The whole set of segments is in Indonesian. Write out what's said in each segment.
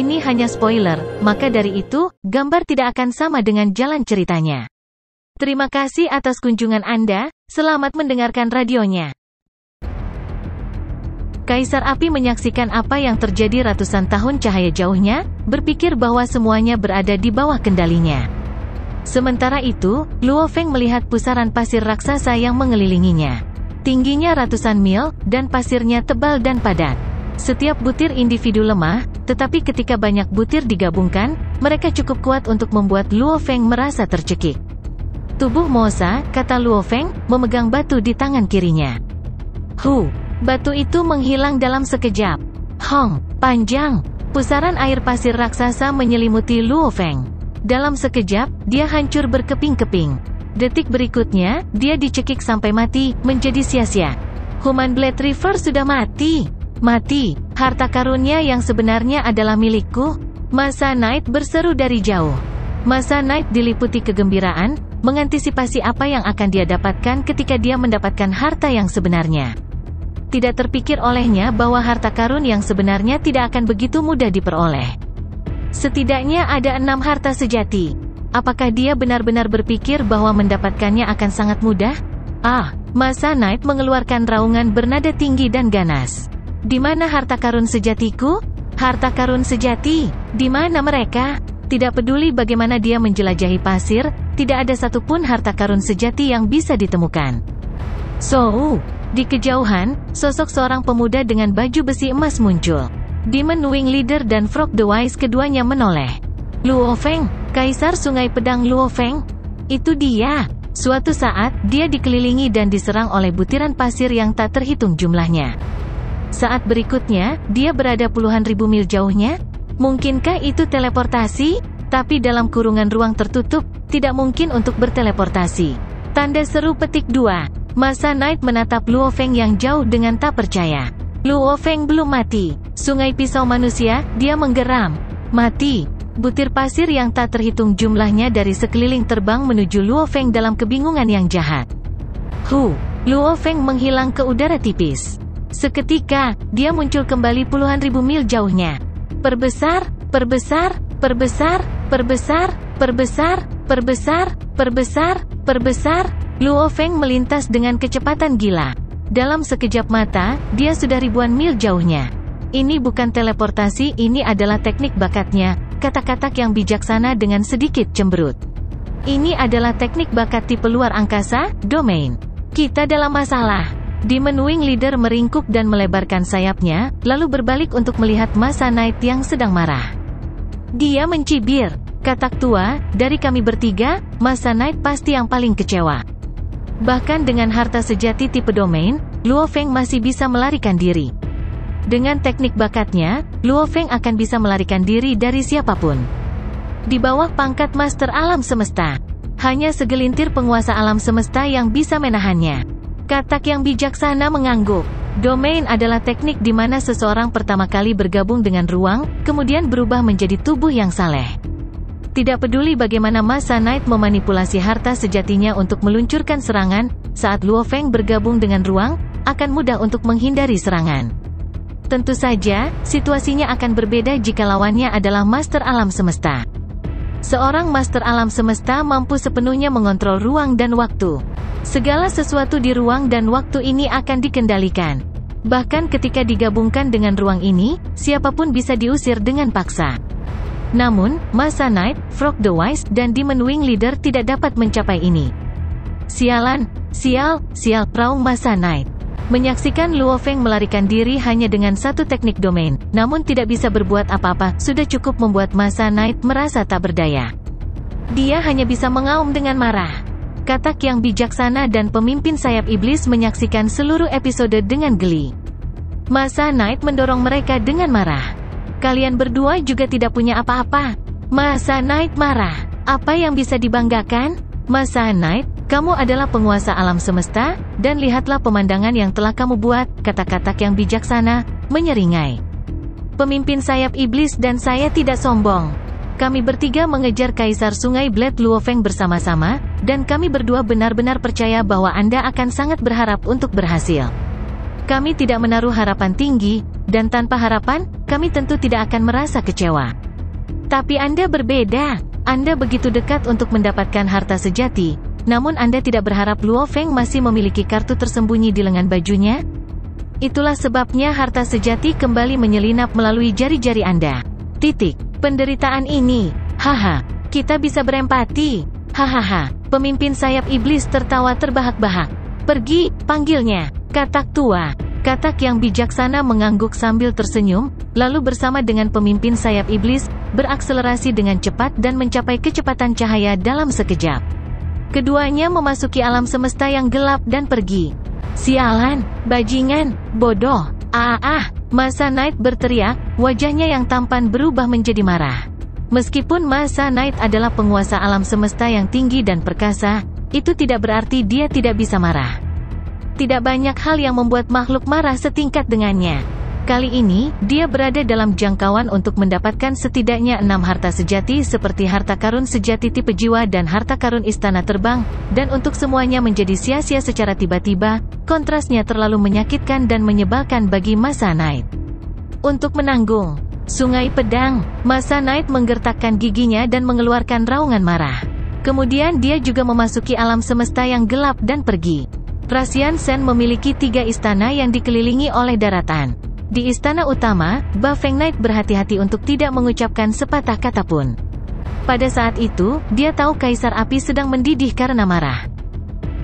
Ini hanya spoiler, maka dari itu, gambar tidak akan sama dengan jalan ceritanya. Terima kasih atas kunjungan Anda, selamat mendengarkan radionya. Kaisar Api menyaksikan apa yang terjadi ratusan tahun cahaya jauhnya, berpikir bahwa semuanya berada di bawah kendalinya. Sementara itu, Luo Feng melihat pusaran pasir raksasa yang mengelilinginya. Tingginya ratusan mil, dan pasirnya tebal dan padat. Setiap butir individu lemah, tetapi ketika banyak butir digabungkan, mereka cukup kuat untuk membuat Luo Feng merasa tercekik. Tubuh Mosa, kata Luo Feng, memegang batu di tangan kirinya. Batu itu menghilang dalam sekejap. Panjang. Pusaran air pasir raksasa menyelimuti Luo Feng. Dalam sekejap, dia hancur berkeping-keping. Detik berikutnya, dia dicekik sampai mati, menjadi sia-sia. Human Blade River sudah mati. Harta karunnya yang sebenarnya adalah milikku. Masa Knight berseru dari jauh. Masa Knight diliputi kegembiraan, mengantisipasi apa yang akan dia dapatkan ketika dia mendapatkan harta yang sebenarnya. Tidak terpikir olehnya bahwa harta karun yang sebenarnya tidak akan begitu mudah diperoleh. Setidaknya ada 6 harta sejati. Apakah dia benar-benar berpikir bahwa mendapatkannya akan sangat mudah? Masa Knight mengeluarkan raungan bernada tinggi dan ganas. Di mana harta karun sejatiku? Harta karun sejati? Di mana mereka? Tidak peduli bagaimana dia menjelajahi pasir, tidak ada satupun harta karun sejati yang bisa ditemukan. Di kejauhan, sosok seorang pemuda dengan baju besi emas muncul. Demon Wing Leader dan Frog the Wise keduanya menoleh. Luo Feng, Kaisar Sungai Pedang Luo Feng. Itu dia. Suatu saat, dia dikelilingi dan diserang oleh butiran pasir yang tak terhitung jumlahnya. Saat berikutnya, dia berada puluhan ribu mil jauhnya. Mungkinkah itu teleportasi? Tapi dalam kurungan ruang tertutup, tidak mungkin untuk berteleportasi. Tanda seru petik 2. Masa Knight menatap Luo Feng yang jauh dengan tak percaya. Luo Feng belum mati. Sungai pisau manusia, dia menggeram. Mati. Butir pasir yang tak terhitung jumlahnya dari sekeliling terbang menuju Luo Feng dalam kebingungan yang jahat. Luo Feng menghilang ke udara tipis. Seketika, dia muncul kembali puluhan ribu mil jauhnya. Perbesar. Luo Feng melintas dengan kecepatan gila. Dalam sekejap mata, dia sudah ribuan mil jauhnya. Ini bukan teleportasi, ini adalah teknik bakatnya, kata-kata yang bijaksana dengan sedikit cemberut. Ini adalah teknik bakat tipe luar angkasa, domain. Kita dalam masalah. Demon Wing Leader meringkuk dan melebarkan sayapnya, lalu berbalik untuk melihat Masa Knight yang sedang marah. Dia mencibir. Katak tua, dari kami bertiga, Masa Knight pasti yang paling kecewa. Bahkan dengan harta sejati tipe domain, Luo Feng masih bisa melarikan diri. Dengan teknik bakatnya, Luo Feng akan bisa melarikan diri dari siapapun. Di bawah pangkat Master Alam Semesta, hanya segelintir penguasa alam semesta yang bisa menahannya. Katak yang bijaksana mengangguk. Domain adalah teknik di mana seseorang pertama kali bergabung dengan ruang, kemudian berubah menjadi tubuh yang saleh. Tidak peduli bagaimana Masa Knight memanipulasi harta sejatinya untuk meluncurkan serangan, saat Luo Feng bergabung dengan ruang, akan mudah untuk menghindari serangan. Tentu saja, situasinya akan berbeda jika lawannya adalah Master Alam Semesta. Seorang Master Alam Semesta mampu sepenuhnya mengontrol ruang dan waktu. Segala sesuatu di ruang dan waktu ini akan dikendalikan. Bahkan ketika digabungkan dengan ruang ini, siapapun bisa diusir dengan paksa. Namun, Masa Knight, Frog the Wise, dan Demon Wing Leader tidak dapat mencapai ini. Sial, Praung Masa Knight. Menyaksikan Luo Feng melarikan diri hanya dengan satu teknik domain, namun tidak bisa berbuat apa-apa, sudah cukup membuat Masa Knight merasa tak berdaya. Dia hanya bisa mengaum dengan marah. Katak yang bijaksana dan pemimpin sayap iblis menyaksikan seluruh episode dengan geli. Masa Knight mendorong mereka dengan marah. Kalian berdua juga tidak punya apa-apa. Masa Knight marah. Apa yang bisa dibanggakan? Masa Knight, kamu adalah penguasa alam semesta, dan lihatlah pemandangan yang telah kamu buat, kata-kata yang bijaksana, menyeringai. Pemimpin sayap iblis dan saya tidak sombong. Kami bertiga mengejar Kaisar Sungai Blade Luo Feng bersama-sama, dan kami berdua benar-benar percaya bahwa Anda akan sangat berharap untuk berhasil. Kami tidak menaruh harapan tinggi, dan tanpa harapan, kami tentu tidak akan merasa kecewa. Tapi Anda berbeda. Anda begitu dekat untuk mendapatkan harta sejati, namun Anda tidak berharap Luo Feng masih memiliki kartu tersembunyi di lengan bajunya? Itulah sebabnya harta sejati kembali menyelinap melalui jari-jari Anda. Penderitaan ini. Haha, kita bisa berempati. Hahaha, pemimpin sayap iblis tertawa terbahak-bahak. Pergi, panggilnya. Katak tua. Katak yang bijaksana mengangguk sambil tersenyum, lalu bersama dengan pemimpin sayap iblis, berakselerasi dengan cepat dan mencapai kecepatan cahaya dalam sekejap. Keduanya memasuki alam semesta yang gelap dan pergi. Sialan, bajingan, bodoh, Masa Knight berteriak, wajahnya yang tampan berubah menjadi marah. Meskipun Masa Knight adalah penguasa alam semesta yang tinggi dan perkasa, itu tidak berarti dia tidak bisa marah. Tidak banyak hal yang membuat makhluk marah setingkat dengannya. Kali ini, dia berada dalam jangkauan untuk mendapatkan setidaknya 6 harta sejati seperti harta karun sejati tipe jiwa dan harta karun istana terbang, dan untuk semuanya menjadi sia-sia secara tiba-tiba, kontrasnya terlalu menyakitkan dan menyebalkan bagi Masa Knight. Untuk menanggung Sungai Pedang, Masa Knight menggertakkan giginya dan mengeluarkan raungan marah. Kemudian dia juga memasuki alam semesta yang gelap dan pergi. Rasian Sen memiliki 3 istana yang dikelilingi oleh daratan. Di istana utama, Ba Feng Knight berhati-hati untuk tidak mengucapkan sepatah kata pun. Pada saat itu, dia tahu Kaisar Api sedang mendidih karena marah.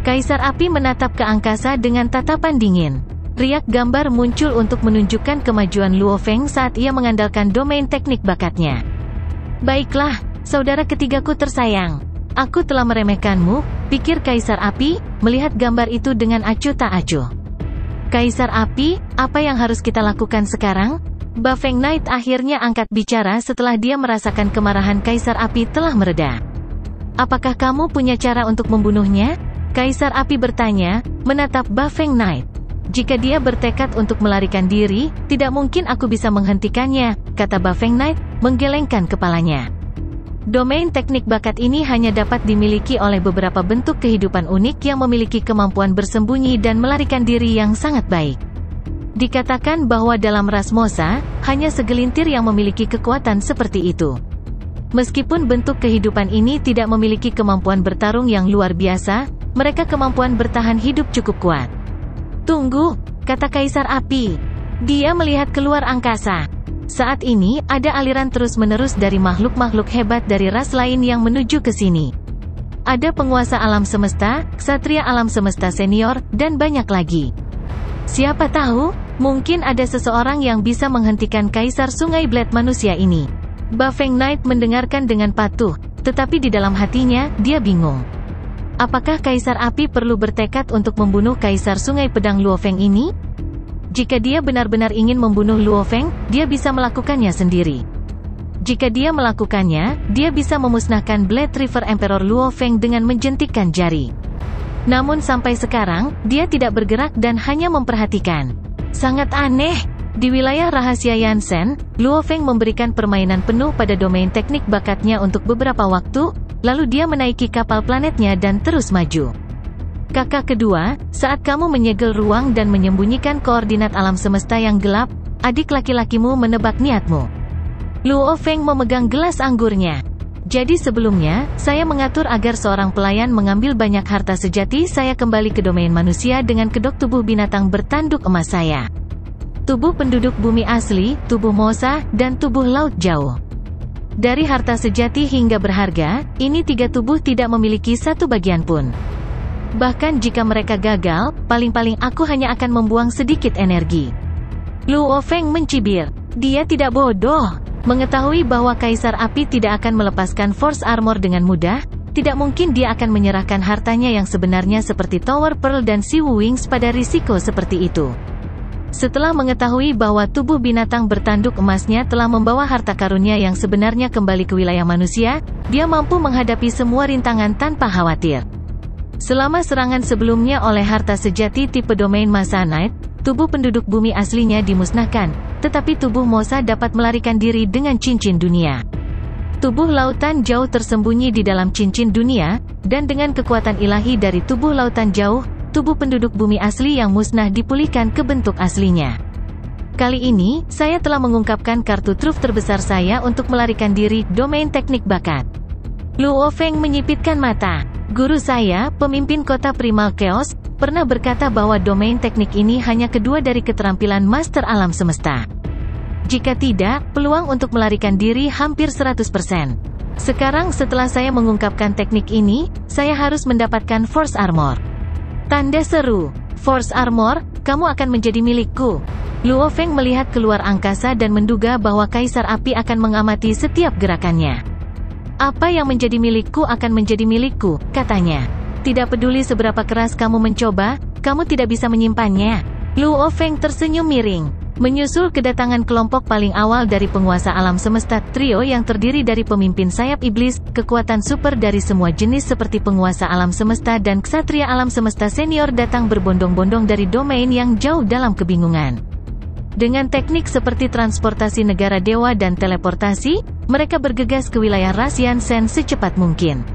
Kaisar Api menatap ke angkasa dengan tatapan dingin. Riak gambar muncul untuk menunjukkan kemajuan Luo Feng saat ia mengandalkan domain teknik bakatnya. Baiklah, saudara ketigaku tersayang. Aku telah meremehkanmu, pikir Kaisar Api, melihat gambar itu dengan acuh tak acuh. Kaisar Api, apa yang harus kita lakukan sekarang? Ba Feng Knight akhirnya angkat bicara setelah dia merasakan kemarahan Kaisar Api telah mereda. Apakah kamu punya cara untuk membunuhnya? Kaisar Api bertanya, menatap Ba Feng Knight. Jika dia bertekad untuk melarikan diri, tidak mungkin aku bisa menghentikannya, kata Ba Feng Knight, menggelengkan kepalanya. Domain teknik bakat ini hanya dapat dimiliki oleh beberapa bentuk kehidupan unik yang memiliki kemampuan bersembunyi dan melarikan diri yang sangat baik. Dikatakan bahwa dalam ras Mosa, hanya segelintir yang memiliki kekuatan seperti itu. Meskipun bentuk kehidupan ini tidak memiliki kemampuan bertarung yang luar biasa, mereka kemampuan bertahan hidup cukup kuat. Tunggu, kata Kaisar Api. Dia melihat keluar angkasa. Saat ini, ada aliran terus-menerus dari makhluk-makhluk hebat dari ras lain yang menuju ke sini. Ada penguasa alam semesta, ksatria alam semesta senior, dan banyak lagi. Siapa tahu, mungkin ada seseorang yang bisa menghentikan Kaisar Sungai Blade manusia ini. Ba Feng Knight mendengarkan dengan patuh, tetapi di dalam hatinya, dia bingung. Apakah Kaisar Api perlu bertekad untuk membunuh Kaisar Sungai Pedang Luo Feng ini? Jika dia benar-benar ingin membunuh Luo Feng, dia bisa melakukannya sendiri. Jika dia melakukannya, dia bisa memusnahkan Blade River Emperor Luo Feng dengan menjentikkan jari. Namun sampai sekarang, dia tidak bergerak dan hanya memperhatikan. Sangat aneh. Di wilayah rahasia Yansen, Luo Feng memberikan permainan penuh pada domain teknik bakatnya untuk beberapa waktu, lalu dia menaiki kapal planetnya dan terus maju. Kakak kedua, saat kamu menyegel ruang dan menyembunyikan koordinat alam semesta yang gelap, adik laki-lakimu menebak niatmu. Luo Feng memegang gelas anggurnya. Jadi sebelumnya, saya mengatur agar seorang pelayan mengambil banyak harta sejati saya kembali ke domain manusia dengan kedok tubuh binatang bertanduk emas saya. Tubuh penduduk bumi asli, tubuh Mosa, dan tubuh laut jauh. Dari harta sejati hingga berharga, ini 3 tubuh tidak memiliki satu bagian pun. Bahkan jika mereka gagal, paling-paling aku hanya akan membuang sedikit energi. Luo Feng mencibir. Dia tidak bodoh. Mengetahui bahwa Kaisar Api tidak akan melepaskan Force Armor dengan mudah, tidak mungkin dia akan menyerahkan hartanya yang sebenarnya seperti Tower Pearl dan Siwu Wings pada risiko seperti itu. Setelah mengetahui bahwa tubuh binatang bertanduk emasnya telah membawa harta karunnya yang sebenarnya kembali ke wilayah manusia, dia mampu menghadapi semua rintangan tanpa khawatir. Selama serangan sebelumnya oleh harta sejati tipe domain Masa Knight, tubuh penduduk bumi aslinya dimusnahkan, tetapi tubuh Mosa dapat melarikan diri dengan cincin dunia. Tubuh lautan jauh tersembunyi di dalam cincin dunia, dan dengan kekuatan ilahi dari tubuh lautan jauh, tubuh penduduk bumi asli yang musnah dipulihkan ke bentuk aslinya. Kali ini, saya telah mengungkapkan kartu truf terbesar saya untuk melarikan diri, domain teknik bakat. Luo Feng menyipitkan mata. Guru saya, pemimpin kota Primal Chaos, pernah berkata bahwa domain teknik ini hanya kedua dari keterampilan master alam semesta. Jika tidak, peluang untuk melarikan diri hampir 100%. Sekarang setelah saya mengungkapkan teknik ini, saya harus mendapatkan Force Armor. Tanda seru. Force Armor, kamu akan menjadi milikku. Luo Feng melihat keluar angkasa dan menduga bahwa Kaisar Api akan mengamati setiap gerakannya. Apa yang menjadi milikku akan menjadi milikku, katanya. Tidak peduli seberapa keras kamu mencoba, kamu tidak bisa menyimpannya. Luo Feng tersenyum miring. Menyusul kedatangan kelompok paling awal dari penguasa alam semesta, trio yang terdiri dari pemimpin sayap iblis, kekuatan super dari semua jenis seperti penguasa alam semesta dan ksatria alam semesta senior datang berbondong-bondong dari domain yang jauh dalam kebingungan. Dengan teknik seperti transportasi negara dewa dan teleportasi, mereka bergegas ke wilayah ras Yansen secepat mungkin.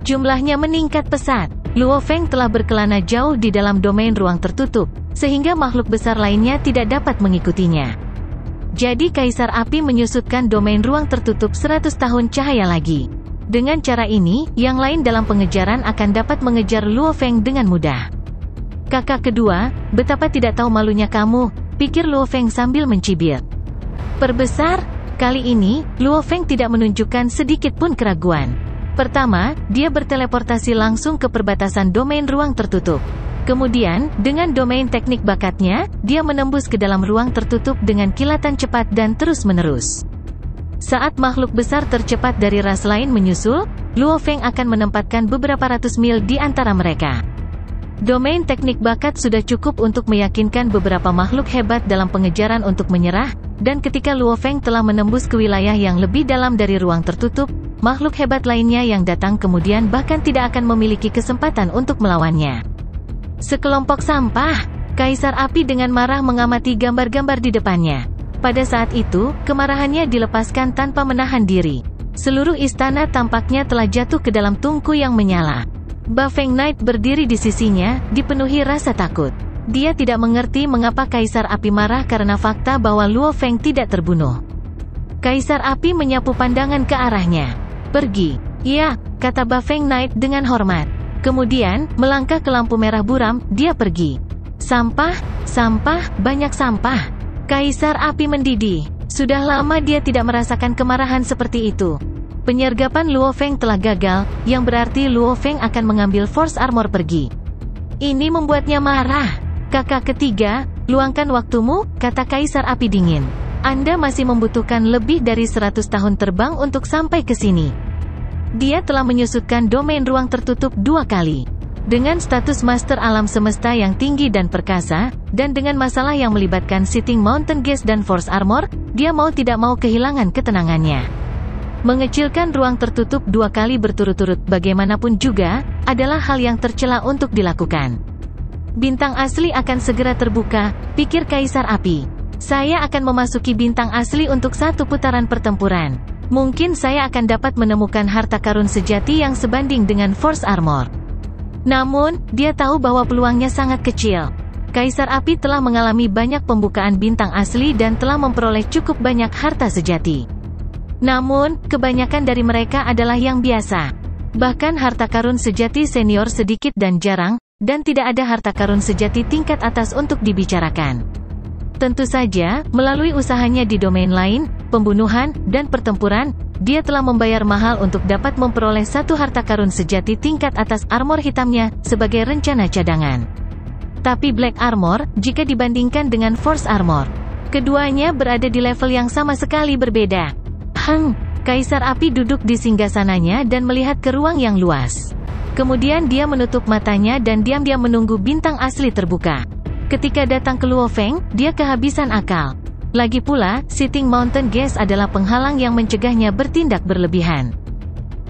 Jumlahnya meningkat pesat. Luo Feng telah berkelana jauh di dalam domain ruang tertutup, sehingga makhluk besar lainnya tidak dapat mengikutinya. Jadi Kaisar Api menyusutkan domain ruang tertutup 100 tahun cahaya lagi. Dengan cara ini, yang lain dalam pengejaran akan dapat mengejar Luo Feng dengan mudah. Kakak kedua, betapa tidak tahu malunya kamu, pikir Luo Feng sambil mencibir. Perbesar, kali ini, Luo Feng tidak menunjukkan sedikit pun keraguan. Pertama, dia berteleportasi langsung ke perbatasan domain ruang tertutup. Kemudian, dengan domain teknik bakatnya, dia menembus ke dalam ruang tertutup dengan kilatan cepat dan terus-menerus. Saat makhluk besar tercepat dari ras lain menyusul, Luo Feng akan menempatkan beberapa ratus mil di antara mereka. Domain teknik bakat sudah cukup untuk meyakinkan beberapa makhluk hebat dalam pengejaran untuk menyerah, dan ketika Luo Feng telah menembus ke wilayah yang lebih dalam dari ruang tertutup, makhluk hebat lainnya yang datang kemudian bahkan tidak akan memiliki kesempatan untuk melawannya. Sekelompok sampah. Kaisar Api dengan marah mengamati gambar-gambar di depannya. Pada saat itu, kemarahannya dilepaskan tanpa menahan diri. Seluruh istana tampaknya telah jatuh ke dalam tungku yang menyala. Bafeng Knight berdiri di sisinya, dipenuhi rasa takut. Dia tidak mengerti mengapa Kaisar Api marah karena fakta bahwa Luo Feng tidak terbunuh. Kaisar Api menyapu pandangan ke arahnya. Pergi. Ya, kata Bafeng Knight dengan hormat. Kemudian, melangkah ke lampu merah buram, dia pergi. Sampah, sampah, banyak sampah. Kaisar Api mendidih. Sudah lama dia tidak merasakan kemarahan seperti itu. Penyergapan Luo Feng telah gagal, yang berarti Luo Feng akan mengambil Force Armor pergi. Ini membuatnya marah. Kakak ketiga, luangkan waktumu, kata Kaisar Api dingin. Anda masih membutuhkan lebih dari 100 tahun terbang untuk sampai ke sini. Dia telah menyusutkan domain ruang tertutup 2 kali. Dengan status Master Alam Semesta yang tinggi dan perkasa, dan dengan masalah yang melibatkan Sitting Mountain Gas dan Force Armor, dia mau tidak mau kehilangan ketenangannya. Mengecilkan ruang tertutup 2 kali berturut-turut bagaimanapun juga, adalah hal yang tercela untuk dilakukan. Bintang asli akan segera terbuka, pikir Kaisar Api. Saya akan memasuki bintang asli untuk 1 putaran pertempuran. Mungkin saya akan dapat menemukan harta karun sejati yang sebanding dengan Force Armor. Namun, dia tahu bahwa peluangnya sangat kecil. Kaisar Api telah mengalami banyak pembukaan bintang asli dan telah memperoleh cukup banyak harta sejati. Namun, kebanyakan dari mereka adalah yang biasa. Bahkan harta karun sejati senior sedikit dan jarang, dan tidak ada harta karun sejati tingkat atas untuk dibicarakan. Tentu saja, melalui usahanya di domain lain, pembunuhan, dan pertempuran, dia telah membayar mahal untuk dapat memperoleh 1 harta karun sejati tingkat atas armor hitamnya, sebagai rencana cadangan. Tapi Black Armor, jika dibandingkan dengan Force Armor, keduanya berada di level yang sama sekali berbeda. Kaisar Api duduk di singgasananya dan melihat ke ruang yang luas. Kemudian dia menutup matanya dan diam-diam menunggu bintang asli terbuka. Ketika datang ke Luo Feng, dia kehabisan akal. Lagi pula, Sitting Mountain Gas adalah penghalang yang mencegahnya bertindak berlebihan.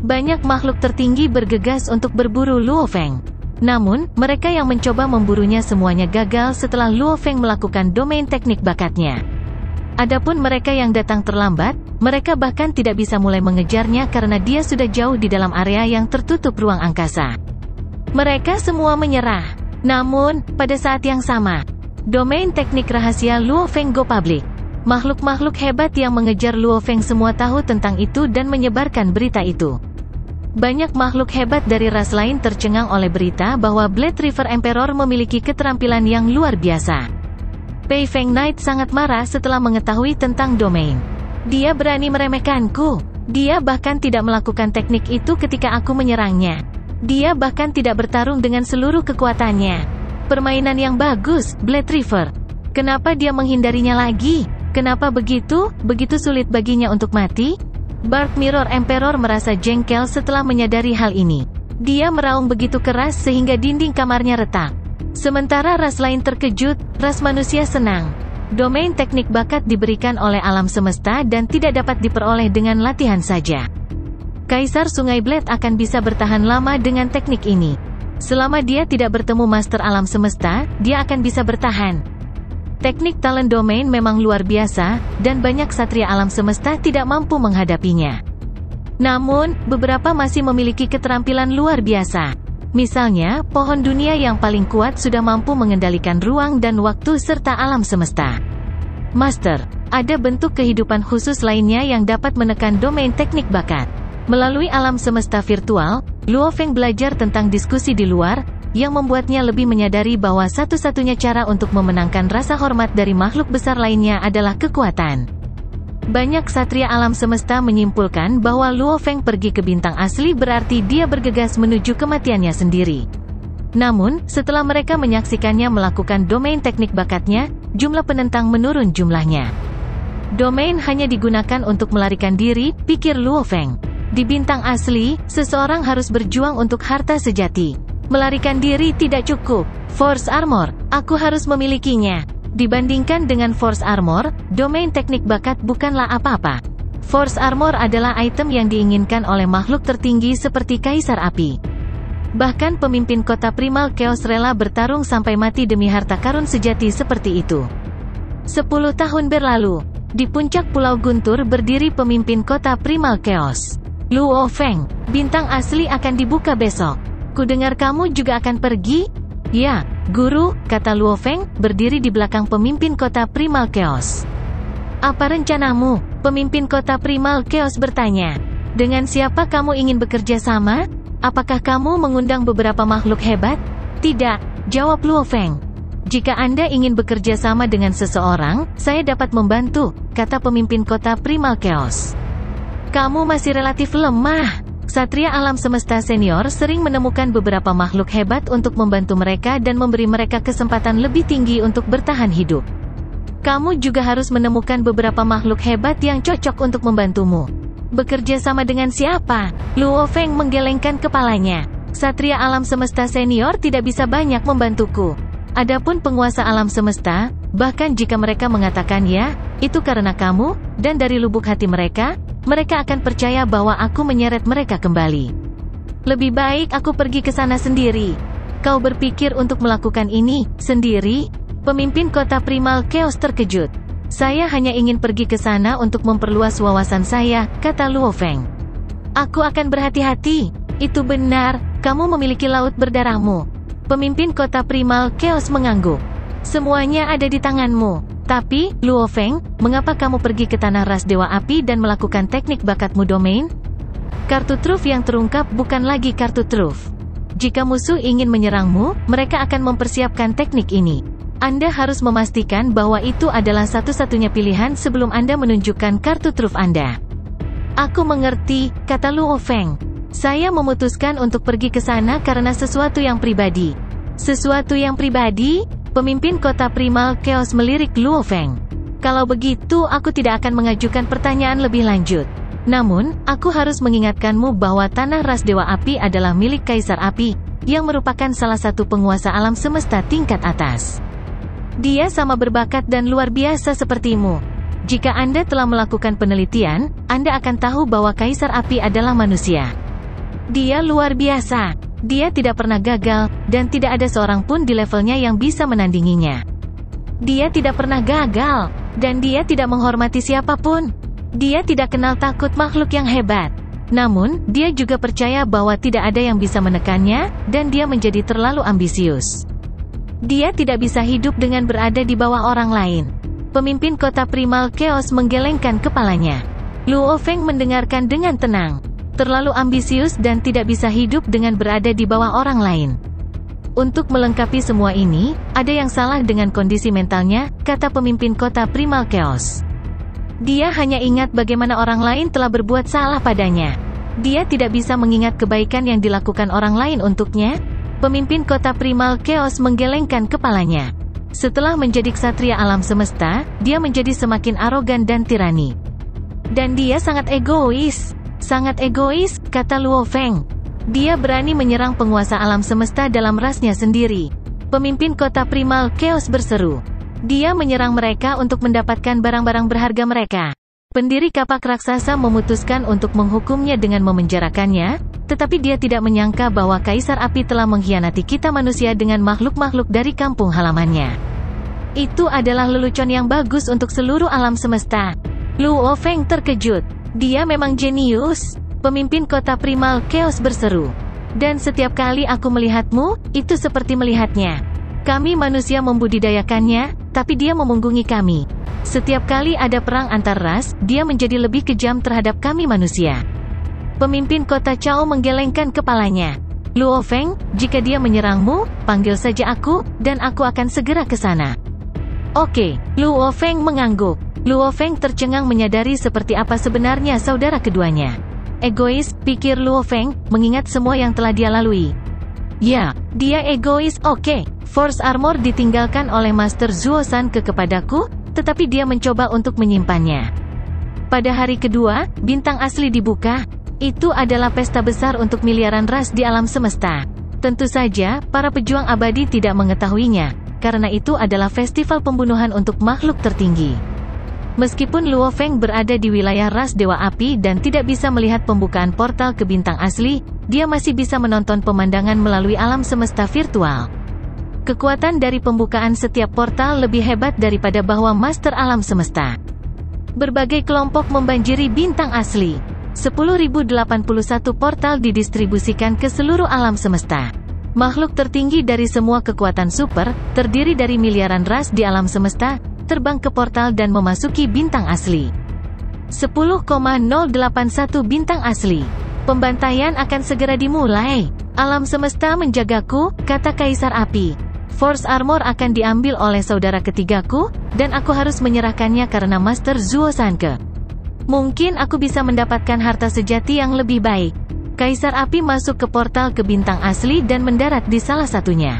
Banyak makhluk tertinggi bergegas untuk berburu Luo Feng. Namun, mereka yang mencoba memburunya semuanya gagal setelah Luo Feng melakukan domain teknik bakatnya. Adapun mereka yang datang terlambat, mereka bahkan tidak bisa mulai mengejarnya karena dia sudah jauh di dalam area yang tertutup ruang angkasa. Mereka semua menyerah. Namun, pada saat yang sama, Domain teknik rahasia Luo Feng go public. Makhluk-makhluk hebat yang mengejar Luo Feng semua tahu tentang itu dan menyebarkan berita itu. Banyak makhluk hebat dari ras lain tercengang oleh berita bahwa Blade River Emperor memiliki keterampilan yang luar biasa. Pei Feng Knight sangat marah setelah mengetahui tentang domain. Dia berani meremehkanku. Dia bahkan tidak melakukan teknik itu ketika aku menyerangnya. Dia bahkan tidak bertarung dengan seluruh kekuatannya. Permainan yang bagus, Blade River. Kenapa dia menghindarinya lagi? Kenapa begitu sulit baginya untuk mati? Dark Mirror Emperor merasa jengkel setelah menyadari hal ini. Dia meraung begitu keras sehingga dinding kamarnya retak. Sementara ras lain terkejut, ras manusia senang. Domain teknik bakat diberikan oleh alam semesta dan tidak dapat diperoleh dengan latihan saja. Kaisar Sungai Blade akan bisa bertahan lama dengan teknik ini. Selama dia tidak bertemu master alam semesta, dia akan bisa bertahan. Teknik talent domain memang luar biasa, dan banyak satria alam semesta tidak mampu menghadapinya. Namun, beberapa masih memiliki keterampilan luar biasa. Misalnya, pohon dunia yang paling kuat sudah mampu mengendalikan ruang dan waktu serta alam semesta. Master, ada bentuk kehidupan khusus lainnya yang dapat menekan domain teknik bakat. Melalui alam semesta virtual, Luo Feng belajar tentang diskusi di luar, yang membuatnya lebih menyadari bahwa satu-satunya cara untuk memenangkan rasa hormat dari makhluk besar lainnya adalah kekuatan. Banyak satria alam semesta menyimpulkan bahwa Luo Feng pergi ke bintang asli berarti dia bergegas menuju kematiannya sendiri. Namun, setelah mereka menyaksikannya melakukan domain teknik bakatnya, jumlah penentang menurun jumlahnya. Domain hanya digunakan untuk melarikan diri, pikir Luo Feng. Di bintang asli, seseorang harus berjuang untuk harta sejati. Melarikan diri tidak cukup. Force Armor, aku harus memilikinya. Dibandingkan dengan Force Armor, domain teknik bakat bukanlah apa-apa. Force Armor adalah item yang diinginkan oleh makhluk tertinggi seperti Kaisar Api. Bahkan pemimpin kota Primal Chaos rela bertarung sampai mati demi harta karun sejati seperti itu. 10 tahun berlalu, di puncak Pulau Guntur berdiri pemimpin kota Primal Chaos. Luo Feng, bintang asli akan dibuka besok. Kudengar kamu juga akan pergi? Ya, guru, kata Luo Feng, berdiri di belakang pemimpin kota Primal Chaos. Apa rencanamu? Pemimpin kota Primal Chaos bertanya. Dengan siapa kamu ingin bekerja sama? Apakah kamu mengundang beberapa makhluk hebat? Tidak, jawab Luo Feng. Jika Anda ingin bekerja sama dengan seseorang, saya dapat membantu, kata pemimpin kota Primal Chaos. Kamu masih relatif lemah. Satria alam semesta senior sering menemukan beberapa makhluk hebat untuk membantu mereka dan memberi mereka kesempatan lebih tinggi untuk bertahan hidup. Kamu juga harus menemukan beberapa makhluk hebat yang cocok untuk membantumu. Bekerja sama dengan siapa? Luo Feng menggelengkan kepalanya. Satria alam semesta senior tidak bisa banyak membantuku. Adapun penguasa alam semesta, bahkan jika mereka mengatakan ya, itu karena kamu, dan dari lubuk hati mereka akan percaya bahwa aku menyeret mereka kembali. Lebih baik aku pergi ke sana sendiri. Kau berpikir untuk melakukan ini sendiri? Pemimpin kota Primal Chaos terkejut. Saya hanya ingin pergi ke sana untuk memperluas wawasan saya, kata Luo Feng. Aku akan berhati-hati. Itu benar, kamu memiliki laut berdarahmu. Pemimpin kota Primal Chaos mengangguk. Semuanya ada di tanganmu. Tapi, Luo Feng, mengapa kamu pergi ke tanah ras Dewa Api dan melakukan teknik bakatmu domain? Kartu truf yang terungkap bukan lagi kartu truf. Jika musuh ingin menyerangmu, mereka akan mempersiapkan teknik ini. Anda harus memastikan bahwa itu adalah satu-satunya pilihan sebelum Anda menunjukkan kartu truf Anda. Aku mengerti, kata Luo Feng. Saya memutuskan untuk pergi ke sana karena sesuatu yang pribadi. Sesuatu yang pribadi? Pemimpin kota Primal Chaos melirik Luo Feng. Kalau begitu aku tidak akan mengajukan pertanyaan lebih lanjut. Namun, aku harus mengingatkanmu bahwa tanah ras Dewa Api adalah milik Kaisar Api, yang merupakan salah satu penguasa alam semesta tingkat atas. Dia sama berbakat dan luar biasa sepertimu. Jika Anda telah melakukan penelitian, Anda akan tahu bahwa Kaisar Api adalah manusia. Dia luar biasa. Dia tidak pernah gagal, dan tidak ada seorang pun di levelnya yang bisa menandinginya. Dia tidak pernah gagal, dan dia tidak menghormati siapapun. Dia tidak kenal takut makhluk yang hebat. Namun, dia juga percaya bahwa tidak ada yang bisa menekannya, dan dia menjadi terlalu ambisius. Dia tidak bisa hidup dengan berada di bawah orang lain. Pemimpin kota Primal Chaos menggelengkan kepalanya. Luo Feng mendengarkan dengan tenang. Terlalu ambisius dan tidak bisa hidup dengan berada di bawah orang lain. Untuk melengkapi semua ini, ada yang salah dengan kondisi mentalnya, kata pemimpin kota Primal Chaos. Dia hanya ingat bagaimana orang lain telah berbuat salah padanya. Dia tidak bisa mengingat kebaikan yang dilakukan orang lain untuknya. Pemimpin kota Primal Chaos menggelengkan kepalanya. Setelah menjadi ksatria alam semesta, dia menjadi semakin arogan dan tirani. Dan dia sangat egois. Sangat egois, kata Luo Feng. Dia berani menyerang penguasa alam semesta dalam rasnya sendiri. Pemimpin kota Primal Chaos berseru. Dia menyerang mereka untuk mendapatkan barang-barang berharga mereka. Pendiri kapak raksasa memutuskan untuk menghukumnya dengan memenjarakannya, tetapi dia tidak menyangka bahwa Kaisar Api telah mengkhianati kita manusia dengan makhluk-makhluk dari kampung halamannya. Itu adalah lelucon yang bagus untuk seluruh alam semesta. Luo Feng terkejut. Dia memang jenius. Pemimpin kota Primal Chaos berseru. Dan setiap kali aku melihatmu, itu seperti melihatnya. Kami manusia membudidayakannya, tapi dia memunggungi kami. Setiap kali ada perang antar ras, dia menjadi lebih kejam terhadap kami manusia. Pemimpin kota Chao menggelengkan kepalanya. Luo Feng, jika dia menyerangmu, panggil saja aku, dan aku akan segera ke sana. Oke, Luo Feng mengangguk. Luo Feng tercengang menyadari seperti apa sebenarnya saudara keduanya. Egois, pikir Luo Feng, mengingat semua yang telah dia lalui. Ya, dia egois, oke. Force Armor ditinggalkan oleh Master Zuo-san kepadaku, tetapi dia mencoba untuk menyimpannya. Pada hari kedua, bintang asli dibuka. Itu adalah pesta besar untuk miliaran ras di alam semesta. Tentu saja, para pejuang abadi tidak mengetahuinya, karena itu adalah festival pembunuhan untuk makhluk tertinggi. Meskipun Luo Feng berada di wilayah ras Dewa Api dan tidak bisa melihat pembukaan portal ke bintang asli, dia masih bisa menonton pemandangan melalui alam semesta virtual. Kekuatan dari pembukaan setiap portal lebih hebat daripada bahwa Master Alam Semesta. Berbagai kelompok membanjiri bintang asli. 10.081 portal didistribusikan ke seluruh alam semesta. Makhluk tertinggi dari semua kekuatan super, terdiri dari miliaran ras di alam semesta, terbang ke portal dan memasuki bintang asli. 10,081 bintang asli. Pembantaian akan segera dimulai. Alam semesta menjagaku, kata Kaisar Api. Force Armor akan diambil oleh saudara ketigaku, dan aku harus menyerahkannya karena Master Zuo-sanke. Mungkin aku bisa mendapatkan harta sejati yang lebih baik. Kaisar Api masuk ke portal ke bintang asli dan mendarat di salah satunya.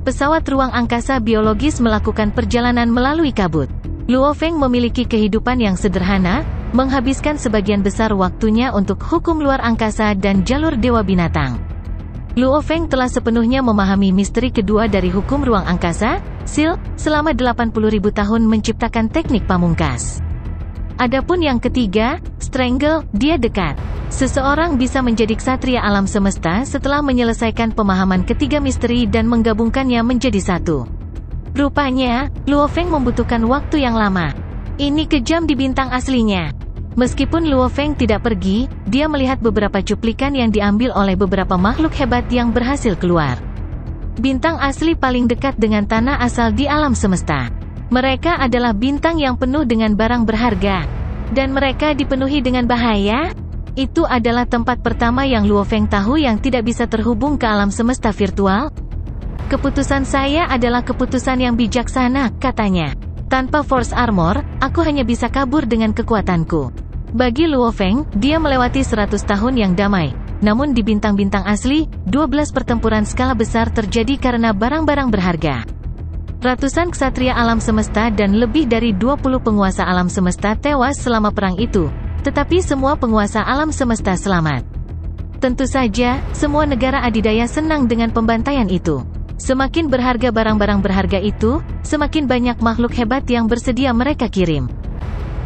Pesawat ruang angkasa biologis melakukan perjalanan melalui kabut. Luo Feng memiliki kehidupan yang sederhana, menghabiskan sebagian besar waktunya untuk hukum luar angkasa dan jalur dewa binatang. Luo Feng telah sepenuhnya memahami misteri kedua dari hukum ruang angkasa, Seal, selama 80.000 tahun menciptakan teknik pamungkas. Adapun yang ketiga, Strangle, dia dekat. Seseorang bisa menjadi ksatria alam semesta setelah menyelesaikan pemahaman ketiga misteri dan menggabungkannya menjadi satu. Rupanya, Luo Feng membutuhkan waktu yang lama. Ini kejam di bintang aslinya. Meskipun Luo Feng tidak pergi, dia melihat beberapa cuplikan yang diambil oleh beberapa makhluk hebat yang berhasil keluar. Bintang asli paling dekat dengan tanah asal di alam semesta. Mereka adalah bintang yang penuh dengan barang berharga. Dan mereka dipenuhi dengan bahaya. Itu adalah tempat pertama yang Luo Feng tahu yang tidak bisa terhubung ke alam semesta virtual. Keputusan saya adalah keputusan yang bijaksana, katanya. Tanpa Force Armor, aku hanya bisa kabur dengan kekuatanku. Bagi Luo Feng, dia melewati 100 tahun yang damai. Namun di bintang-bintang asli, 12 pertempuran skala besar terjadi karena barang-barang berharga. Ratusan ksatria alam semesta dan lebih dari 20 penguasa alam semesta tewas selama perang itu. Tetapi semua penguasa alam semesta selamat. Tentu saja, semua negara adidaya senang dengan pembantaian itu. Semakin berharga barang-barang berharga itu, semakin banyak makhluk hebat yang bersedia mereka kirim.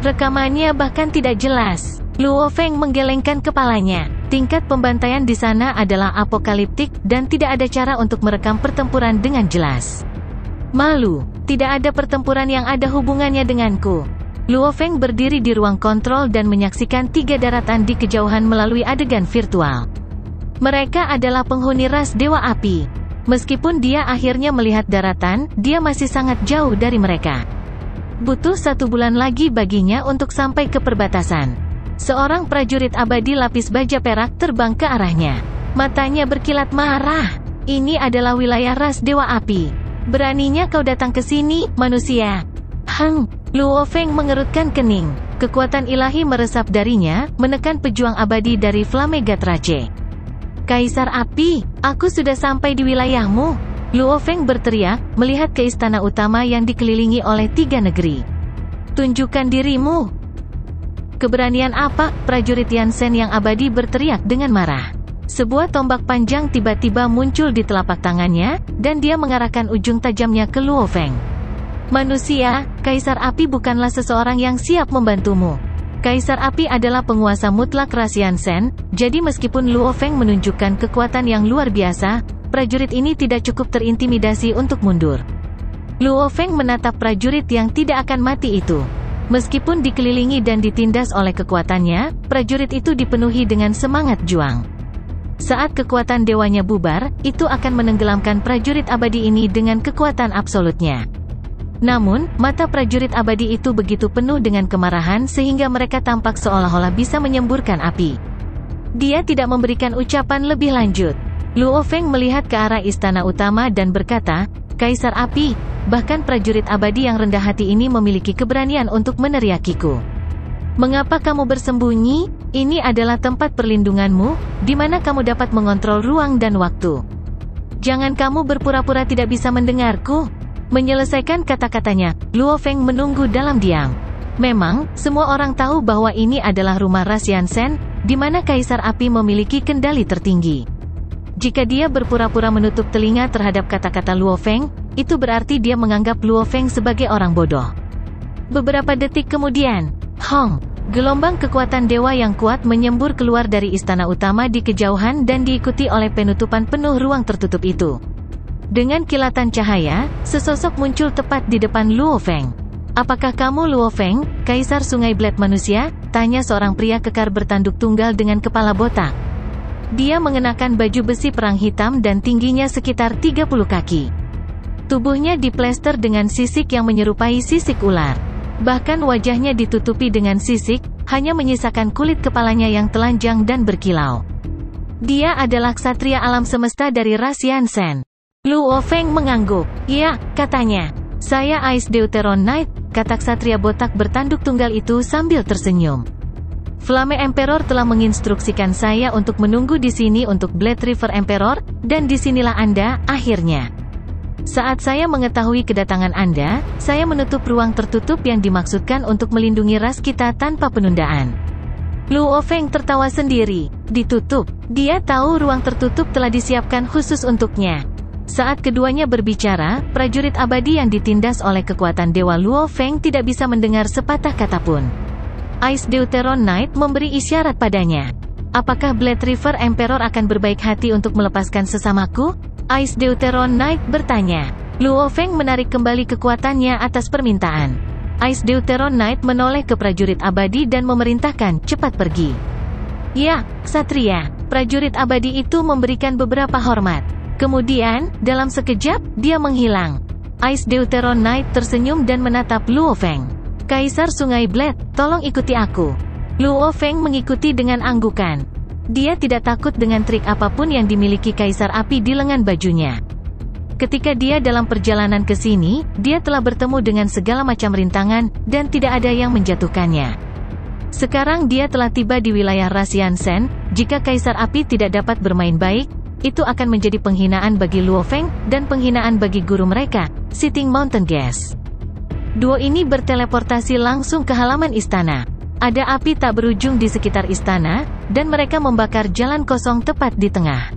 Rekamannya bahkan tidak jelas. Luo Feng menggelengkan kepalanya. Tingkat pembantaian di sana adalah apokaliptik, dan tidak ada cara untuk merekam pertempuran dengan jelas. Malu, tidak ada pertempuran yang ada hubungannya denganku. Luo Feng berdiri di ruang kontrol dan menyaksikan 3 daratan di kejauhan melalui adegan virtual. Mereka adalah penghuni ras Dewa Api. Meskipun dia akhirnya melihat daratan, dia masih sangat jauh dari mereka. Butuh 1 bulan lagi baginya untuk sampai ke perbatasan. Seorang prajurit abadi lapis baja perak terbang ke arahnya. Matanya berkilat marah. Ini adalah wilayah ras Dewa Api. Beraninya kau datang ke sini, manusia. Luo Feng mengerutkan kening. Kekuatan ilahi meresap darinya, menekan pejuang abadi dari Flame Gatrace. Kaisar Api, aku sudah sampai di wilayahmu. Luo Feng berteriak, melihat ke istana utama yang dikelilingi oleh 3 negeri. Tunjukkan dirimu. Keberanian apa? Prajurit Yansen yang abadi berteriak dengan marah. Sebuah tombak panjang tiba-tiba muncul di telapak tangannya, dan dia mengarahkan ujung tajamnya ke Luo Feng. Manusia, Kaisar Api bukanlah seseorang yang siap membantumu. Kaisar Api adalah penguasa mutlak ras Yansen, jadi meskipun Luo Feng menunjukkan kekuatan yang luar biasa, prajurit ini tidak cukup terintimidasi untuk mundur. Luo Feng menatap prajurit yang tidak akan mati itu. Meskipun dikelilingi dan ditindas oleh kekuatannya, prajurit itu dipenuhi dengan semangat juang. Saat kekuatan dewanya bubar, itu akan menenggelamkan prajurit abadi ini dengan kekuatan absolutnya. Namun, mata prajurit abadi itu begitu penuh dengan kemarahan sehingga mereka tampak seolah-olah bisa menyemburkan api. Dia tidak memberikan ucapan lebih lanjut. Luo Feng melihat ke arah istana utama dan berkata, Kaisar Api, bahkan prajurit abadi yang rendah hati ini memiliki keberanian untuk meneriakiku. Mengapa kamu bersembunyi? Ini adalah tempat perlindunganmu, di mana kamu dapat mengontrol ruang dan waktu. Jangan kamu berpura-pura tidak bisa mendengarku. Menyelesaikan kata-katanya, Luo Feng menunggu dalam diam. Memang, semua orang tahu bahwa ini adalah rumah ras Yansen, di mana Kaisar Api memiliki kendali tertinggi. Jika dia berpura-pura menutup telinga terhadap kata-kata Luo Feng, itu berarti dia menganggap Luo Feng sebagai orang bodoh. Beberapa detik kemudian, gelombang kekuatan dewa yang kuat menyembur keluar dari istana utama di kejauhan dan diikuti oleh penutupan penuh ruang tertutup itu. Dengan kilatan cahaya, sesosok muncul tepat di depan Luo Feng. Apakah kamu Luo Feng, Kaisar Sungai Blade Manusia? Tanya seorang pria kekar bertanduk tunggal dengan kepala botak. Dia mengenakan baju besi perang hitam dan tingginya sekitar 30 kaki. Tubuhnya diplester dengan sisik yang menyerupai sisik ular. Bahkan wajahnya ditutupi dengan sisik, hanya menyisakan kulit kepalanya yang telanjang dan berkilau. Dia adalah ksatria alam semesta dari ras Yansen. Luo Feng mengangguk. Ya, katanya. Saya Ice Deuteron Knight, kata ksatria botak bertanduk tunggal itu sambil tersenyum. Flame Emperor telah menginstruksikan saya untuk menunggu di sini untuk Blade River Emperor, dan disinilah Anda, akhirnya. Saat saya mengetahui kedatangan Anda, saya menutup ruang tertutup yang dimaksudkan untuk melindungi ras kita tanpa penundaan. Luo Feng tertawa sendiri. Ditutup. Dia tahu ruang tertutup telah disiapkan khusus untuknya. Saat keduanya berbicara, prajurit abadi yang ditindas oleh kekuatan Dewa Luo Feng tidak bisa mendengar sepatah kata pun. Ice Deuteron Knight memberi isyarat padanya. Apakah Blade River Emperor akan berbaik hati untuk melepaskan sesamaku? Ice Deuteron Knight bertanya. Luo Feng menarik kembali kekuatannya atas permintaan. Ice Deuteron Knight menoleh ke prajurit abadi dan memerintahkan, cepat pergi. Ya, Ksatria. Prajurit abadi itu memberikan beberapa hormat. Kemudian, dalam sekejap, dia menghilang. Ice Deuteron Knight tersenyum dan menatap Luo Feng. Kaisar Sungai Blade, tolong ikuti aku. Luo Feng mengikuti dengan anggukan. Dia tidak takut dengan trik apapun yang dimiliki Kaisar Api di lengan bajunya. Ketika dia dalam perjalanan ke sini, dia telah bertemu dengan segala macam rintangan, dan tidak ada yang menjatuhkannya. Sekarang dia telah tiba di wilayah ras Yansen. Jika Kaisar Api tidak dapat bermain baik, itu akan menjadi penghinaan bagi Luo Feng, dan penghinaan bagi guru mereka, Sitting Mountain Gas. Duo ini berteleportasi langsung ke halaman istana. Ada api tak berujung di sekitar istana, dan mereka membakar jalan kosong tepat di tengah.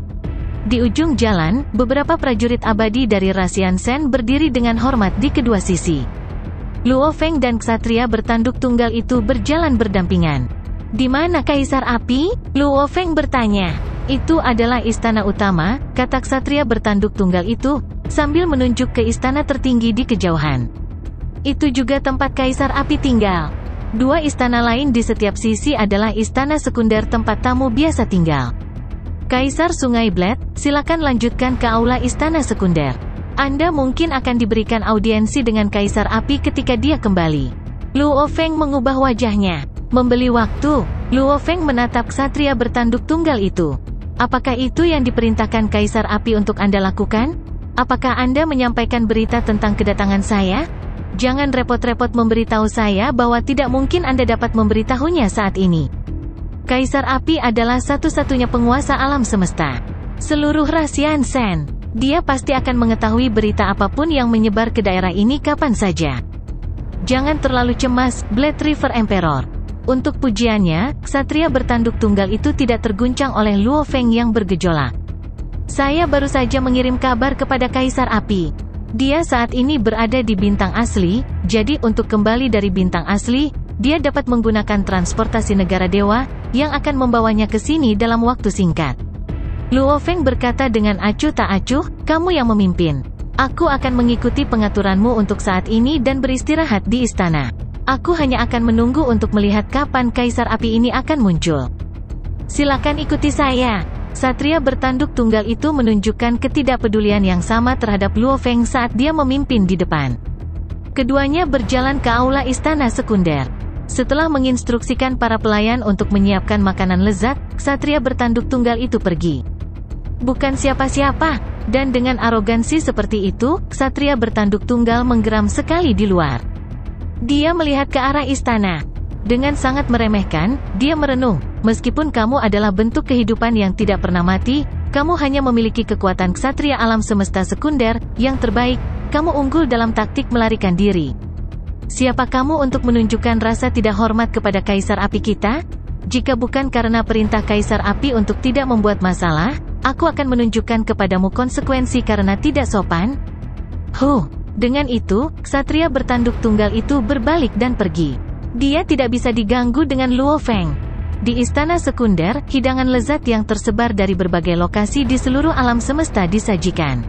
Di ujung jalan, beberapa prajurit abadi dari ras Yansen berdiri dengan hormat di kedua sisi. Luo Feng dan ksatria bertanduk tunggal itu berjalan berdampingan. Di mana Kaisar Api? Luo Feng bertanya. Itu adalah istana utama, kata ksatria bertanduk tunggal itu, sambil menunjuk ke istana tertinggi di kejauhan. Itu juga tempat Kaisar Api tinggal. Dua istana lain di setiap sisi adalah istana sekunder tempat tamu biasa tinggal. Kaisar Sungai Blade, silakan lanjutkan ke aula istana sekunder. Anda mungkin akan diberikan audiensi dengan Kaisar Api ketika dia kembali. Luo Feng mengubah wajahnya. Membeli waktu, Luo Feng menatap ksatria bertanduk tunggal itu. Apakah itu yang diperintahkan Kaisar Api untuk Anda lakukan? Apakah Anda menyampaikan berita tentang kedatangan saya? Jangan repot-repot memberitahu saya bahwa tidak mungkin Anda dapat memberitahunya saat ini. Kaisar Api adalah satu-satunya penguasa alam semesta. Seluruh rahasia Sen. Dia pasti akan mengetahui berita apapun yang menyebar ke daerah ini kapan saja. Jangan terlalu cemas, Blade River Emperor. Untuk pujiannya, ksatria bertanduk tunggal itu tidak terguncang oleh Luo Feng yang bergejolak. Saya baru saja mengirim kabar kepada Kaisar Api. Dia saat ini berada di bintang asli, jadi untuk kembali dari bintang asli, dia dapat menggunakan transportasi negara dewa, yang akan membawanya ke sini dalam waktu singkat. Luo Feng berkata dengan acuh tak acuh, kamu yang memimpin. Aku akan mengikuti pengaturanmu untuk saat ini dan beristirahat di istana. Aku hanya akan menunggu untuk melihat kapan Kaisar Api ini akan muncul. Silakan ikuti saya. Satria bertanduk tunggal itu menunjukkan ketidakpedulian yang sama terhadap Luo Feng saat dia memimpin di depan. Keduanya berjalan ke aula istana sekunder. Setelah menginstruksikan para pelayan untuk menyiapkan makanan lezat, ksatria bertanduk tunggal itu pergi. Bukan siapa-siapa, dan dengan arogansi seperti itu, ksatria bertanduk tunggal menggeram sekali di luar. Dia melihat ke arah istana. Dengan sangat meremehkan, dia merenung, meskipun kamu adalah bentuk kehidupan yang tidak pernah mati, kamu hanya memiliki kekuatan ksatria alam semesta sekunder, yang terbaik, kamu unggul dalam taktik melarikan diri. Siapa kamu untuk menunjukkan rasa tidak hormat kepada Kaisar Api kita? Jika bukan karena perintah Kaisar Api untuk tidak membuat masalah, aku akan menunjukkan kepadamu konsekuensi karena tidak sopan. Dengan itu, ksatria bertanduk tunggal itu berbalik dan pergi. Dia tidak bisa diganggu dengan Luo Feng. Di istana sekunder, hidangan lezat yang tersebar dari berbagai lokasi di seluruh alam semesta disajikan.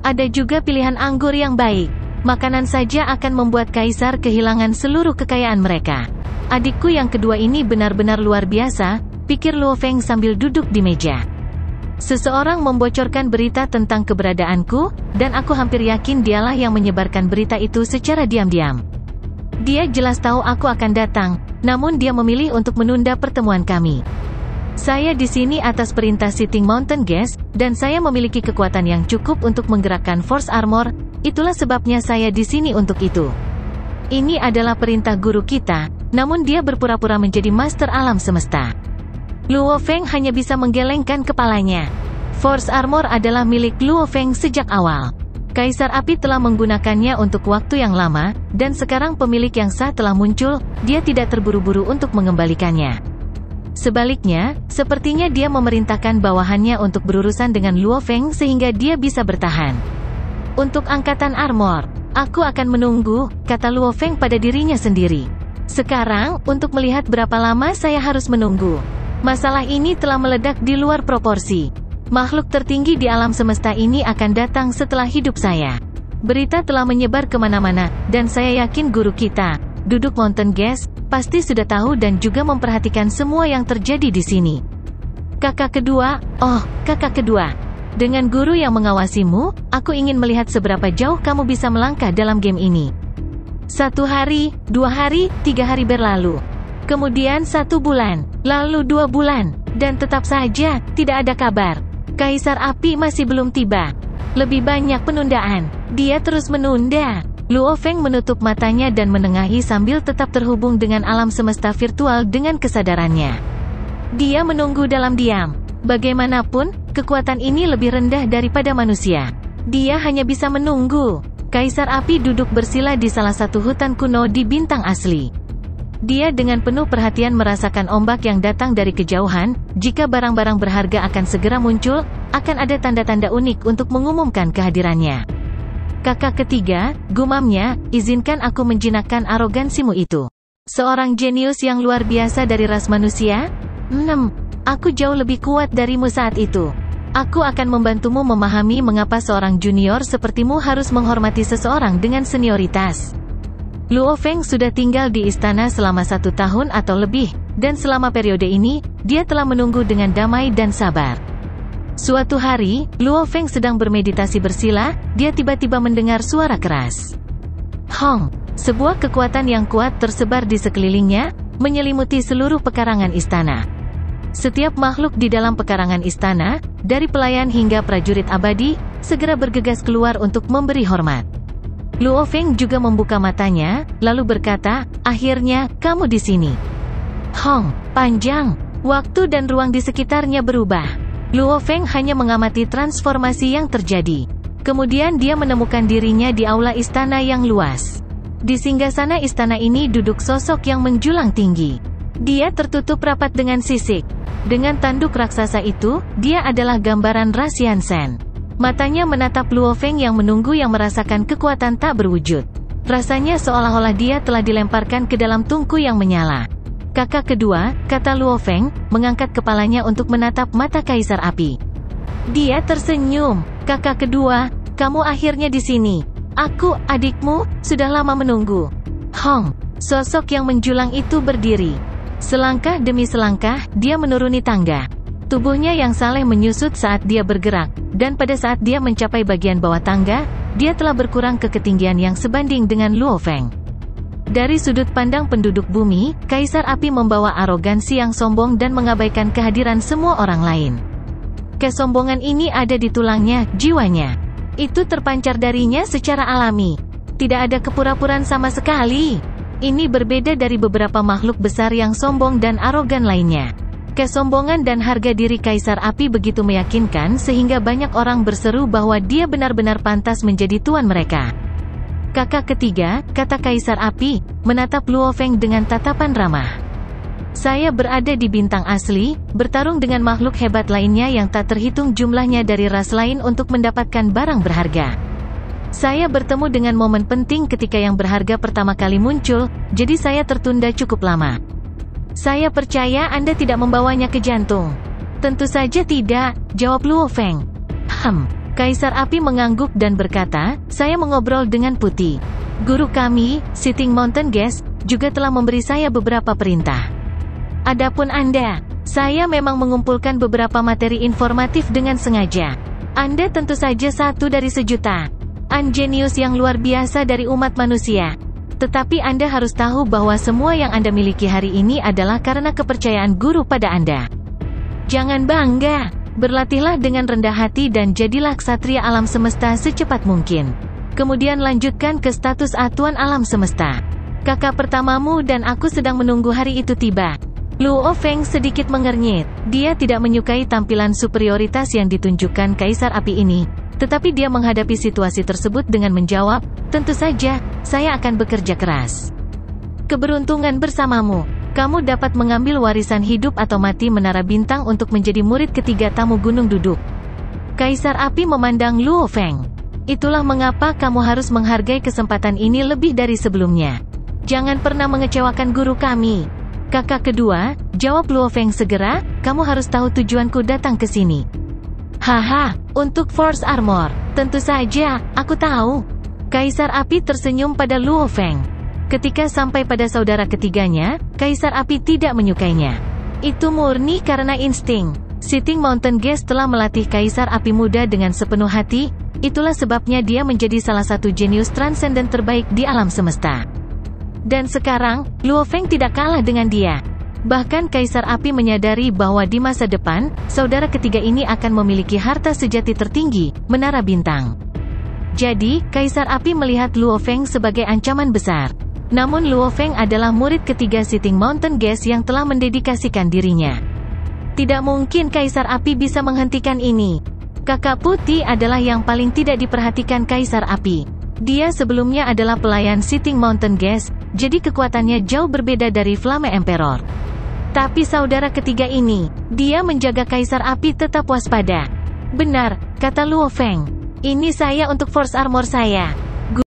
Ada juga pilihan anggur yang baik. Makanan saja akan membuat kaisar kehilangan seluruh kekayaan mereka. Adikku yang kedua ini benar-benar luar biasa, pikir Luo Feng sambil duduk di meja. Seseorang membocorkan berita tentang keberadaanku, dan aku hampir yakin dialah yang menyebarkan berita itu secara diam-diam. Dia jelas tahu aku akan datang, namun dia memilih untuk menunda pertemuan kami. Saya di sini atas perintah Sitting Mountain Gas, dan saya memiliki kekuatan yang cukup untuk menggerakkan Force Armor, itulah sebabnya saya di sini untuk itu. Ini adalah perintah guru kita, namun dia berpura-pura menjadi master alam semesta. Luo Feng hanya bisa menggelengkan kepalanya. Force Armor adalah milik Luo Feng sejak awal. Kaisar Api telah menggunakannya untuk waktu yang lama, dan sekarang pemilik yang sah telah muncul, dia tidak terburu-buru untuk mengembalikannya. Sebaliknya, sepertinya dia memerintahkan bawahannya untuk berurusan dengan Luo Feng sehingga dia bisa bertahan. Untuk angkatan armor, aku akan menunggu, kata Luo Feng pada dirinya sendiri. Sekarang, untuk melihat berapa lama saya harus menunggu. Masalah ini telah meledak di luar proporsi. Makhluk tertinggi di alam semesta ini akan datang setelah hidup saya. Berita telah menyebar kemana-mana, dan saya yakin guru kita, Duduk Mountain Gas, pasti sudah tahu dan juga memperhatikan semua yang terjadi di sini. Kakak kedua, kakak kedua. Dengan guru yang mengawasimu, aku ingin melihat seberapa jauh kamu bisa melangkah dalam game ini. 1 hari, 2 hari, 3 hari berlalu. Kemudian 1 bulan, lalu 2 bulan, dan tetap saja, tidak ada kabar. Kaisar Api masih belum tiba. Lebih banyak penundaan. Dia terus menunda. Luo Feng menutup matanya dan menengahi sambil tetap terhubung dengan alam semesta virtual dengan kesadarannya. Dia menunggu dalam diam. Bagaimanapun, kekuatan ini lebih rendah daripada manusia. Dia hanya bisa menunggu. Kaisar Api duduk bersila di salah satu hutan kuno di bintang asli. Dia dengan penuh perhatian merasakan ombak yang datang dari kejauhan. Jika barang-barang berharga akan segera muncul, akan ada tanda-tanda unik untuk mengumumkan kehadirannya. Kakak ketiga, gumamnya, izinkan aku menjinakkan arogansimu itu. Seorang jenius yang luar biasa dari ras manusia? Aku jauh lebih kuat darimu saat itu. Aku akan membantumu memahami mengapa seorang junior sepertimu harus menghormati seseorang dengan senioritas. Luo Feng sudah tinggal di istana selama 1 tahun atau lebih, dan selama periode ini, dia telah menunggu dengan damai dan sabar. Suatu hari, Luo Feng sedang bermeditasi bersila, dia tiba-tiba mendengar suara keras. Hong! Sebuah kekuatan yang kuat tersebar di sekelilingnya, menyelimuti seluruh pekarangan istana. Setiap makhluk di dalam pekarangan istana, dari pelayan hingga prajurit abadi, segera bergegas keluar untuk memberi hormat. Luo Feng juga membuka matanya, lalu berkata, "Akhirnya, kamu di sini." Hong! Panjang! Waktu dan ruang di sekitarnya berubah. Luo Feng hanya mengamati transformasi yang terjadi. Kemudian dia menemukan dirinya di aula istana yang luas. Di singgasana istana ini duduk sosok yang menjulang tinggi. Dia tertutup rapat dengan sisik. Dengan tanduk raksasa itu, dia adalah gambaran Rasian Sen. Matanya menatap Luo Feng yang menunggu yang merasakan kekuatan tak berwujud. Rasanya seolah-olah dia telah dilemparkan ke dalam tungku yang menyala. "Kakak kedua," kata Luo Feng, mengangkat kepalanya untuk menatap mata Kaisar Api. Dia tersenyum. "Kakak kedua, kamu akhirnya di sini. Aku, adikmu, sudah lama menunggu." Hong! Sosok yang menjulang itu berdiri. Selangkah demi selangkah, dia menuruni tangga. Tubuhnya yang saleh menyusut saat dia bergerak, dan pada saat dia mencapai bagian bawah tangga, dia telah berkurang ke ketinggian yang sebanding dengan Luo Feng. Dari sudut pandang penduduk bumi, Kaisar Api membawa arogansi yang sombong dan mengabaikan kehadiran semua orang lain. Kesombongan ini ada di tulangnya, jiwanya. Itu terpancar darinya secara alami. Tidak ada kepura-puraan sama sekali. Ini berbeda dari beberapa makhluk besar yang sombong dan arogan lainnya. Kesombongan dan harga diri Kaisar Api begitu meyakinkan sehingga banyak orang berseru bahwa dia benar-benar pantas menjadi tuan mereka. "Kakak ketiga," kata Kaisar Api, menatap Luo Feng dengan tatapan ramah. "Saya berada di bintang asli, bertarung dengan makhluk hebat lainnya yang tak terhitung jumlahnya dari ras lain untuk mendapatkan barang berharga. Saya bertemu dengan momen penting ketika yang berharga pertama kali muncul, jadi saya tertunda cukup lama." "Saya percaya Anda tidak membawanya ke jantung." "Tentu saja tidak," jawab Luo Feng. Kaisar Api mengangguk dan berkata, "Saya mengobrol dengan Putih. Guru kami, Sitting Mountain Guest, juga telah memberi saya beberapa perintah. Adapun Anda, saya memang mengumpulkan beberapa materi informatif dengan sengaja. Anda tentu saja satu dari sejuta jenius yang luar biasa dari umat manusia. Tetapi Anda harus tahu bahwa semua yang Anda miliki hari ini adalah karena kepercayaan guru pada Anda. Jangan bangga. Berlatihlah dengan rendah hati dan jadilah ksatria alam semesta secepat mungkin. Kemudian lanjutkan ke status atuan alam semesta. Kakak pertamamu dan aku sedang menunggu hari itu tiba." Luo Feng sedikit mengernyit. Dia tidak menyukai tampilan superioritas yang ditunjukkan Kaisar Api ini. Tetapi dia menghadapi situasi tersebut dengan menjawab, "Tentu saja, saya akan bekerja keras." "Keberuntungan bersamamu. Kamu dapat mengambil warisan hidup atau mati Menara Bintang untuk menjadi murid ketiga tamu Gunung Duduk." Kaisar Api memandang Luo Feng. "Itulah mengapa kamu harus menghargai kesempatan ini lebih dari sebelumnya. Jangan pernah mengecewakan guru kami." "Kakak kedua," jawab Luo Feng segera, "kamu harus tahu tujuanku datang ke sini." "Haha, untuk Force Armor. Tentu saja, aku tahu." Kaisar Api tersenyum pada Luo Feng. Ketika sampai pada saudara ketiganya, Kaisar Api tidak menyukainya. Itu murni karena insting. Sitting Mountain Guest telah melatih Kaisar Api muda dengan sepenuh hati, itulah sebabnya dia menjadi salah satu jenius transenden terbaik di alam semesta. Dan sekarang, Luo Feng tidak kalah dengan dia. Bahkan Kaisar Api menyadari bahwa di masa depan, saudara ketiga ini akan memiliki harta sejati tertinggi, Menara Bintang. Jadi, Kaisar Api melihat Luo Feng sebagai ancaman besar. Namun Luo Feng adalah murid ketiga Sitting Mountain Guest yang telah mendedikasikan dirinya. Tidak mungkin Kaisar Api bisa menghentikan ini. Kakak Putih adalah yang paling tidak diperhatikan Kaisar Api. Dia sebelumnya adalah pelayan Sitting Mountain Guest, jadi kekuatannya jauh berbeda dari Flame Emperor. Tapi saudara ketiga ini, dia menjaga Kaisar Api tetap waspada. "Benar," kata Luo Feng. "Ini saya untuk Force Armor saya."